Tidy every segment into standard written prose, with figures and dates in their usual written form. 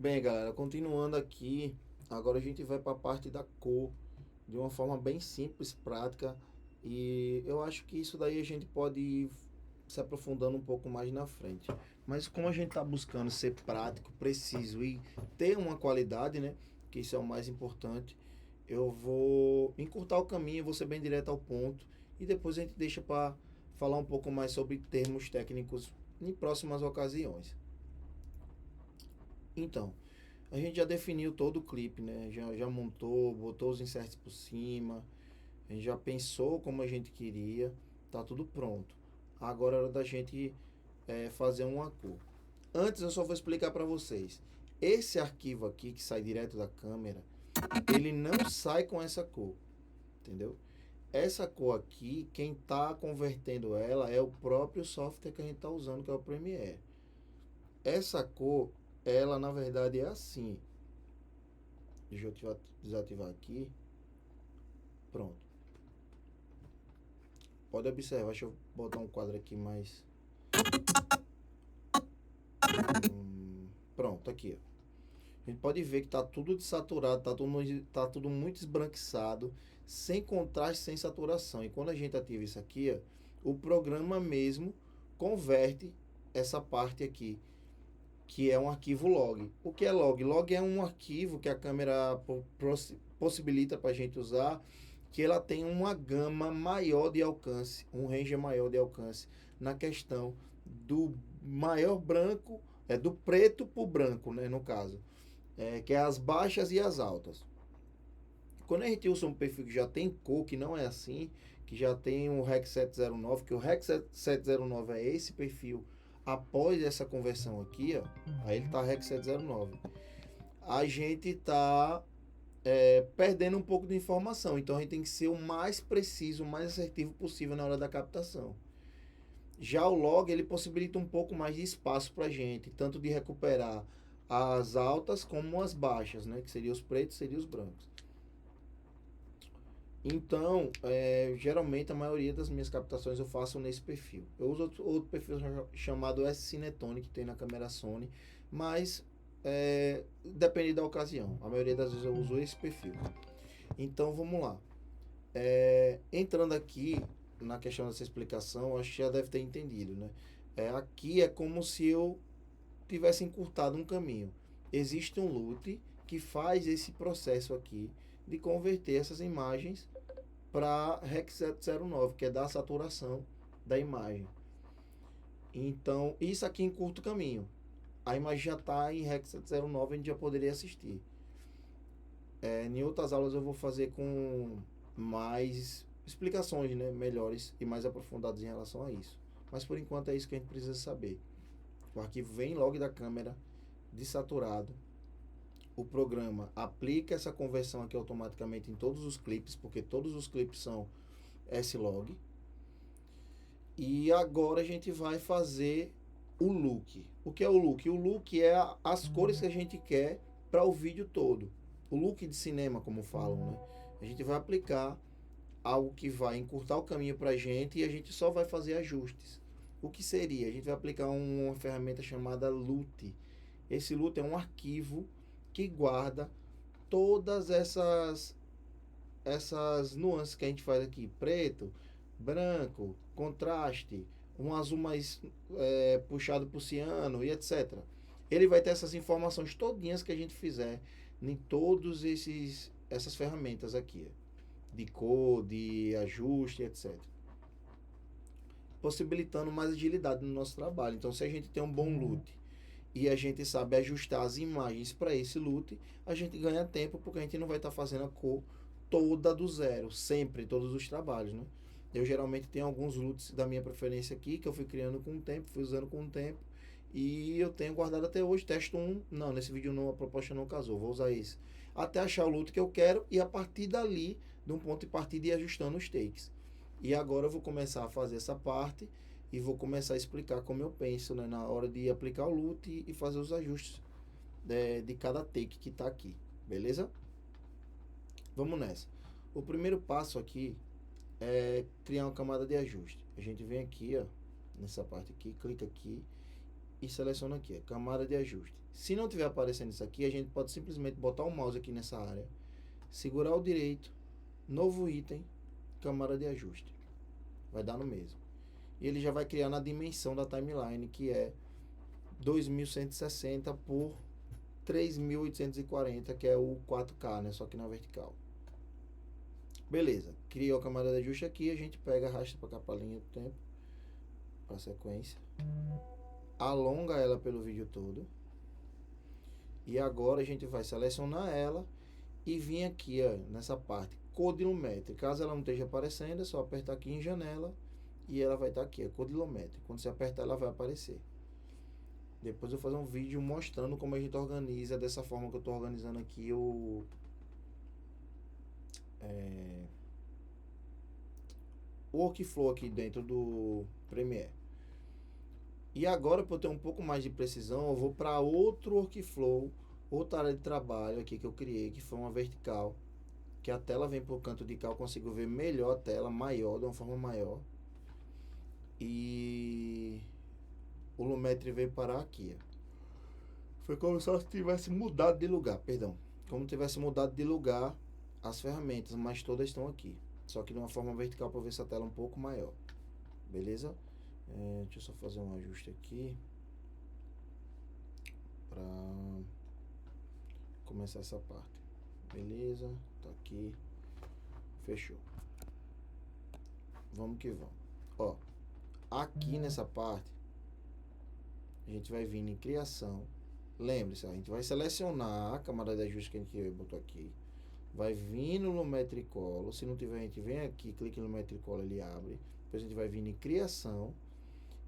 Bem, galera, continuando aqui, agora a gente vai para a parte da cor de uma forma bem simples, prática, e eu acho que isso daí a gente pode ir se aprofundando um pouco mais na frente. Mas como a gente está buscando ser prático, preciso e ter uma qualidade, né, que isso é o mais importante, eu vou encurtar o caminho, vou ser bem direto ao ponto e depois a gente deixa para falar um pouco mais sobre termos técnicos em próximas ocasiões. Então, a gente já definiu todo o clipe, né? Já montou, botou os inserts por cima, a gente já pensou como a gente queria, tá tudo pronto. Agora é hora da gente fazer uma cor. Antes eu só vou explicar para vocês. Esse arquivo aqui que sai direto da câmera, ele não sai com essa cor, entendeu? Essa cor aqui, quem tá convertendo ela é o próprio software que a gente tá usando, que é o Premiere. Essa cor, ela na verdade é assim. Deixa eu desativar aqui. Pronto. Pode observar, deixa eu botar um quadro aqui mais. Pronto, aqui. Ó. A gente pode ver que tá tudo desaturado, tá tudo muito esbranquiçado, sem contraste, sem saturação. E quando a gente ativa isso aqui, ó, o programa mesmo converte essa parte aqui, que é um arquivo log. O que é log? Log é um arquivo que a câmera possibilita para a gente usar, que ela tem uma gama maior de alcance, um range maior de alcance na questão do maior branco, do preto para o branco, né, no caso, que é as baixas e as altas. Quando a gente usa um perfil que já tem cor, que não é assim, que já tem um REC 709, que o REC 709 é esse perfil após essa conversão aqui, ó, aí ele tá REC 709. A gente tá perdendo um pouco de informação, então a gente tem que ser o mais preciso, o mais assertivo possível na hora da captação. Já o log ele possibilita um pouco mais de espaço para a gente, tanto de recuperar as altas como as baixas, né, que seriam os pretos, seriam os brancos. Então, geralmente a maioria das minhas captações eu faço nesse perfil. Eu uso outro perfil chamado S-Cinetone que tem na câmera Sony, mas depende da ocasião. A maioria das vezes eu uso esse perfil. Então vamos lá. Entrando aqui na questão dessa explicação, acho que já deve ter entendido, né? Aqui é como se eu tivesse encurtado um caminho. Existe um LUT que faz esse processo aqui de converter essas imagens para REC 709, que é da saturação da imagem. Então, isso aqui encurta o caminho. A imagem já está em REC 709, a gente já poderia assistir. Em outras aulas eu vou fazer com mais explicações, né, melhores e mais aprofundadas em relação a isso. Mas por enquanto é isso que a gente precisa saber. O arquivo vem logo da câmera, desaturado. O programa aplica essa conversão aqui automaticamente em todos os clipes, porque todos os clipes são S-Log. E agora a gente vai fazer o look. O que é o look? O look é as cores que a gente quer para o vídeo todo. O look de cinema, como falam, né? A gente vai aplicar algo que vai encurtar o caminho para a gente e a gente só vai fazer ajustes. O que seria? A gente vai aplicar uma ferramenta chamada LUT. Esse LUT é um arquivo que guarda todas essas nuances que a gente faz aqui: preto, branco, contraste, um azul mais puxado para o ciano e etc. Ele vai ter essas informações todinhas que a gente fizer em todos essas ferramentas aqui, de cor, de ajuste, etc. Possibilitando mais agilidade no nosso trabalho. Então, se a gente tem um bom LUT e a gente sabe ajustar as imagens para esse LUT, a gente ganha tempo porque a gente não vai estar fazendo a cor toda do zero, sempre, todos os trabalhos, né? Eu geralmente tenho alguns LUTs da minha preferência aqui, que eu fui criando com o tempo, fui usando com o tempo, e eu tenho guardado até hoje, testo um, não, nesse vídeo não, a proposta não casou, vou usar esse, até achar o LUT que eu quero, e a partir dali, de um ponto de partida, ir ajustando os takes. E agora eu vou começar a fazer essa parte, e vou começar a explicar como eu penso, né, na hora de aplicar o LUT e fazer os ajustes de cada take que está aqui, beleza? Vamos nessa. O primeiro passo aqui criar uma camada de ajuste. A gente vem aqui, ó, nessa parte aqui, clica aqui e seleciona aqui, camada de ajuste. Se não tiver aparecendo isso aqui, a gente pode simplesmente botar o mouse aqui nessa área, segurar o direito, novo item, camada de ajuste. Vai dar no mesmo. E ele já vai criar na dimensão da timeline, que é 2160 por 3840, que é o 4K, né? Só que na vertical. Beleza. Criou a camada de ajuste aqui, a gente pega, arrasta para cá para a linha do tempo, para a sequência. Alonga ela pelo vídeo todo. E agora a gente vai selecionar ela e vir aqui, ó, nessa parte, codilometria. Caso ela não esteja aparecendo, é só apertar aqui em janela e ela vai estar aqui, codilometria. Quando você apertar, ela vai aparecer. Depois eu vou fazer um vídeo mostrando como a gente organiza dessa forma que eu estou organizando aqui o workflow aqui dentro do Premiere. E agora, para eu ter um pouco mais de precisão, eu vou para outro workflow, outra área de trabalho aqui que eu criei, que foi uma vertical, que a tela vem por canto de cá, eu consigo ver melhor a tela, maior, de uma forma maior. E o Lumetri veio parar aqui, ó. Foi como se tivesse mudado de lugar, perdão. Como tivesse mudado de lugar as ferramentas, mas todas estão aqui. Só que de uma forma vertical para ver essa tela um pouco maior. Beleza? Deixa eu só fazer um ajuste aqui para começar essa parte. Beleza? Tá aqui. Fechou. Vamos que vamos. Ó, aqui nessa parte a gente vai vir em criação. Lembre-se, a gente vai selecionar a camada de ajuste que a gente botou aqui. Vai vir no Lumetricolo. Se não tiver, a gente vem aqui, clica no Lumetricolo, ele abre. Depois a gente vai vir em criação.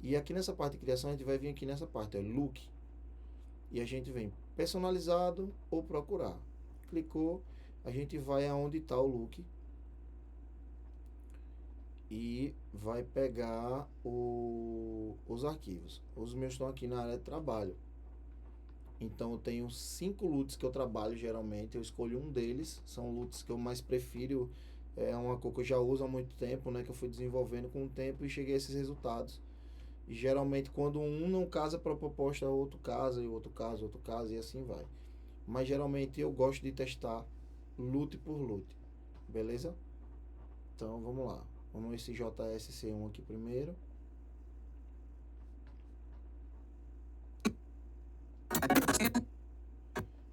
E aqui nessa parte de criação, a gente vai vir aqui nessa parte, look. E a gente vem personalizado ou procurar. Clicou, a gente vai aonde está o look. E vai pegar os arquivos. Os meus estão aqui na área de trabalho. Então eu tenho 5 LUTs que eu trabalho geralmente. Eu escolho um deles. São LUTs que eu mais prefiro. É uma cor que eu já uso há muito tempo, né? Que eu fui desenvolvendo com o tempo e cheguei a esses resultados. E geralmente quando um não casa para a proposta, outro casa, e outro casa, e assim vai. Mas geralmente eu gosto de testar LUT por LUT. Beleza? Então vamos lá. Vamos esse JSC1 aqui primeiro.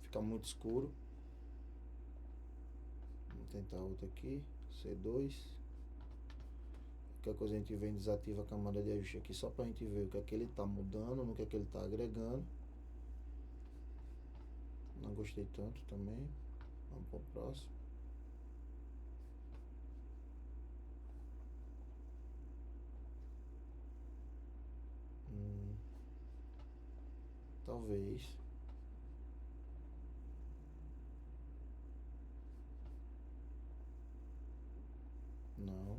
Fica muito escuro. Vamos tentar outro aqui. C2. Qualquer coisa a gente vem, desativa a camada de ajuste aqui só pra gente ver o que é que ele tá mudando, no que é que ele tá agregando. Não gostei tanto também. Vamos pro próximo. Talvez. Não.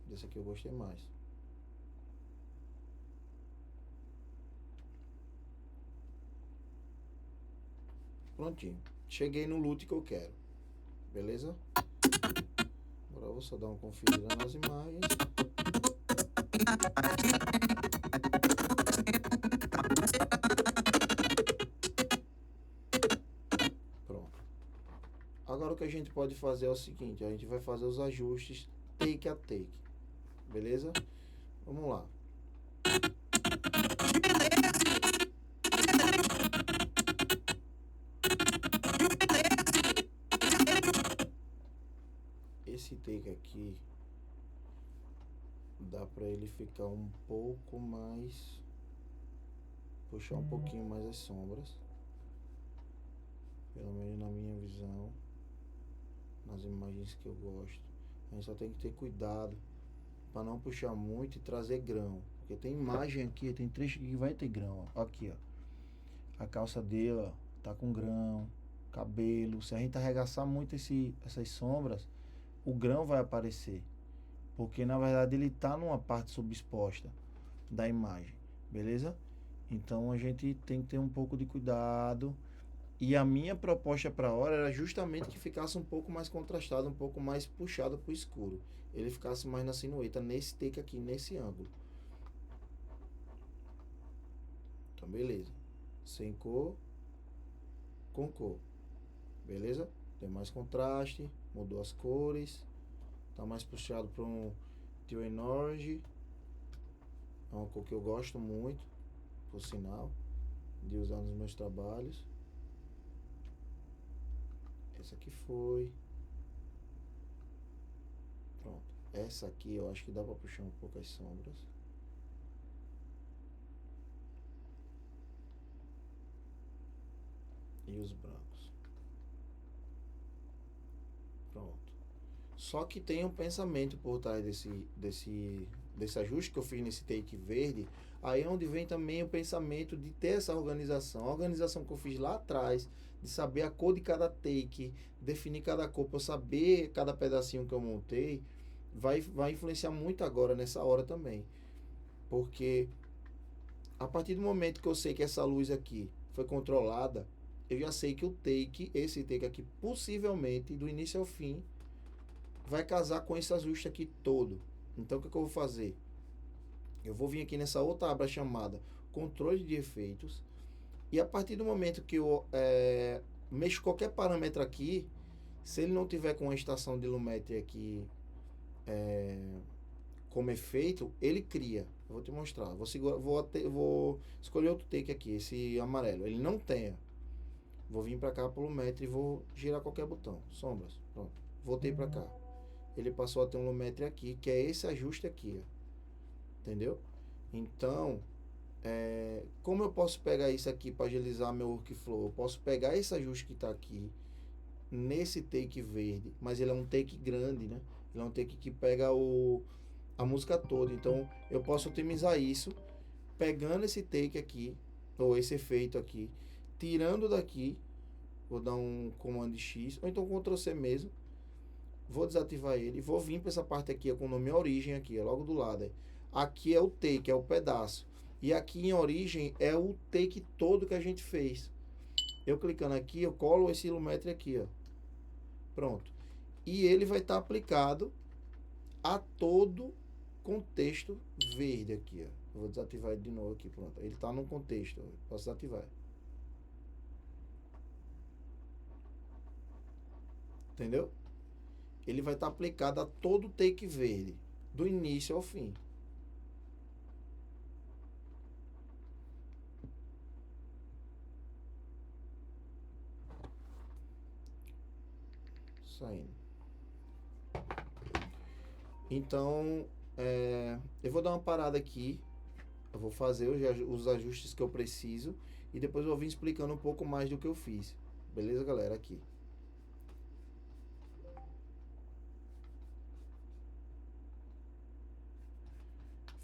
Desse aqui eu gostei mais. Prontinho. Cheguei no LUT que eu quero. Beleza? Agora eu vou só dar uma conferida nas imagens. Pronto. Agora o que a gente pode fazer é o seguinte. A gente vai fazer os ajustes take a take. Beleza? Vamos lá. Esse take aqui dá pra ele ficar um pouco mais, puxar um pouquinho mais as sombras, pelo menos na minha visão, nas imagens que eu gosto. A gente só tem que ter cuidado para não puxar muito e trazer grão, porque tem imagem aqui, tem trecho que vai ter grão, ó. Aqui, ó, a calça dele, ó, tá com grão, cabelo. Se a gente arregaçar muito essas sombras, o grão vai aparecer, porque na verdade ele tá numa parte subexposta da imagem, beleza? Então a gente tem que ter um pouco de cuidado E a minha proposta para a hora era justamente que ficasse um pouco mais contrastado, um pouco mais puxado para o escuro. Ele ficasse mais na sinueta, nesse take aqui, nesse ângulo. Então, beleza. Sem cor, com cor. Beleza? Tem mais contraste, mudou as cores. Tá mais puxado para um Teal Orange. É uma cor que eu gosto muito, por sinal, de usar nos meus trabalhos. Essa aqui foi. Pronto. Essa aqui eu acho que dá pra puxar um pouco as sombras. E os brancos. Pronto. Só que tem um pensamento por trás desse ajuste que eu fiz nesse take verde. Aí é onde vem também o pensamento de ter essa organização. A organização que eu fiz lá atrás, de saber a cor de cada take, definir cada cor, para eu saber cada pedacinho que eu montei, vai influenciar muito agora nessa hora também. Porque a partir do momento que eu sei que essa luz aqui foi controlada, eu já sei que esse take aqui, possivelmente, do início ao fim, vai casar com esse ajuste aqui todo. Então, o que eu vou fazer? Eu vou vir aqui nessa outra aba chamada controle de efeitos, e a partir do momento que eu mexo qualquer parâmetro aqui, se ele não tiver com a estação de Lumetri aqui como efeito, ele cria. Eu vou te mostrar. Vou escolher outro take aqui, esse amarelo. Ele não tem. Vou vir para cá pro Lumetri e vou girar qualquer botão. Sombras. Pronto. Voltei para cá. Ele passou a ter um Lumetri aqui, que é esse ajuste aqui. Ó. Entendeu? Então, como eu posso pegar isso aqui para agilizar meu workflow? Eu posso pegar esse ajuste que está aqui, nesse take verde, mas ele é um take grande, né? Ele é um take que pega a música toda. Então, eu posso otimizar isso, pegando esse take aqui, ou esse efeito aqui, tirando daqui, vou dar um comando X, ou então Ctrl C mesmo, vou desativar ele, vou vir para essa parte aqui com o nome origem aqui, logo do lado. Aqui é o take, é o pedaço. E aqui em origem é o take todo que a gente fez. Eu clicando aqui, eu colo esse Lumetri aqui, ó. Pronto. E ele vai estar aplicado a todo contexto verde aqui, ó. Eu vou desativar ele de novo aqui, pronto. Ele está no contexto, ó. Posso desativar. Entendeu? Ele vai estar aplicado a todo take verde, do início ao fim. Saindo. Então, eu vou dar uma parada aqui. Eu vou fazer os ajustes que eu preciso e depois eu vou vir explicando um pouco mais do que eu fiz. Beleza, galera? Aqui.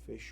Fechou.